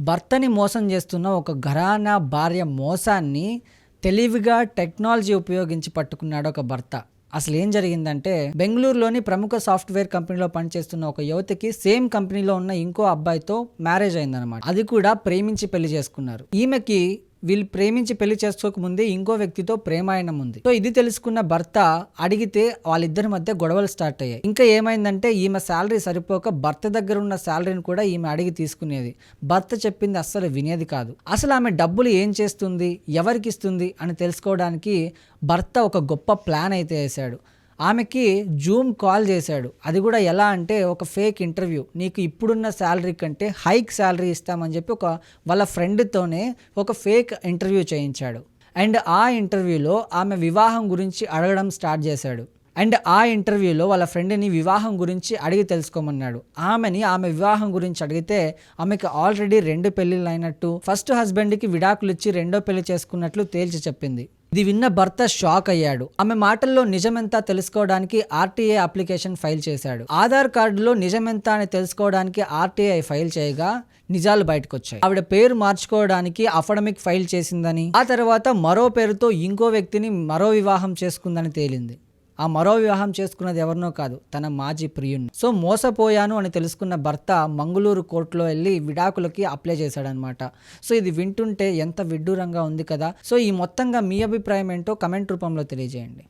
భర్తని మోసం చేస్తున్న ఒక ఘరానా భార్య మోసాన్ని తెలివిగా టెక్నాలజీ ఉపయోగించి పట్టుకున్నాడు ఒక భర్త. అసలు ఏం జరిగిందంటే, బెంగళూరులోని ప్రముఖ సాఫ్ట్వేర్ కంపెనీలో పనిచేస్తున్న ఒక యువతికి సేమ్ కంపెనీలో ఉన్న ఇంకో అబ్బాయితో మ్యారేజ్ అయిందనమాట. అది కూడా ప్రేమించి పెళ్లి చేసుకున్నారు. ఈమెకి వీళ్ళు ప్రేమించి పెళ్లి చేసుకోకముందే ఇంకో వ్యక్తితో ప్రేమాయణం ఉంది. సో ఇది తెలుసుకున్న భర్త అడిగితే వాళ్ళిద్దరి మధ్య గొడవలు స్టార్ట్ అయ్యాయి. ఇంకా ఏమైందంటే, ఈమె శాలరీ సరిపోక భర్త దగ్గర ఉన్న శాలరీని కూడా ఈమె అడిగి తీసుకునేది. భర్త చెప్పింది అస్సలు వినేది కాదు. అసలు ఆమె డబ్బులు ఏం చేస్తుంది, ఎవరికి ఇస్తుంది అని తెలుసుకోవడానికి భర్త ఒక గొప్ప ప్లాన్ అయితే వేశాడు. ఆమెకి జూమ్ కాల్ చేశాడు. అది కూడా ఎలా అంటే, ఒక ఫేక్ ఇంటర్వ్యూ, నీకు ఇప్పుడున్న శాలరీ కంటే హైక్ శాలరీ ఇస్తామని చెప్పి వాళ్ళ ఫ్రెండ్తోనే ఒక ఫేక్ ఇంటర్వ్యూ చేయించాడు. అండ్ ఆ ఇంటర్వ్యూలో ఆమె వివాహం గురించి అడగడం స్టార్ట్ చేశాడు. అండ్ ఆ ఇంటర్వ్యూలో వాళ్ళ ఫ్రెండ్ని వివాహం గురించి అడిగి తెలుసుకోమన్నాడు. ఆమె వివాహం గురించి అడిగితే ఆమెకి ఆల్రెడీ 2 పెళ్లిళ్ళు అయినట్టు, ఫస్ట్ హస్బెండ్కి విడాకులు ఇచ్చి 2వ పెళ్లి చేసుకున్నట్లు తేల్చి చెప్పింది. ఇది విన్న భర్త షాక్ అయ్యాడు. ఆమె మాటల్లో నిజమెంత తెలుసుకోవడానికి ఆర్టీఐ అప్లికేషన్ ఫైల్ చేశాడు. ఆధార్ కార్డులో నిజమెంత అని తెలుసుకోవడానికి ఆర్టీఐ ఫైల్ చేయగా నిజాలు బయటకు వచ్చాయి. ఆవిడ పేరు మార్చుకోవడానికి అఫడమిక్ ఫైల్ చేసిందని, ఆ తర్వాత మరో పేరుతో ఇంకో వ్యక్తిని మరో వివాహం చేసుకుందని తేలింది. ఆ మరో వివాహం చేసుకున్నది ఎవరినో కాదు, తన మాజీ ప్రియుణ్ణి. సో మోసపోయాను అని తెలుసుకున్న భర్త మంగళూరు కోర్టులో వెళ్ళి విడాకులకి అప్లై చేశాడనమాట. సో ఇది వింటుంటే ఎంత విడ్డూరంగా ఉంది కదా. సో ఈ మొత్తంగా మీ అభిప్రాయం ఏంటో కమెంట్ రూపంలో తెలియజేయండి.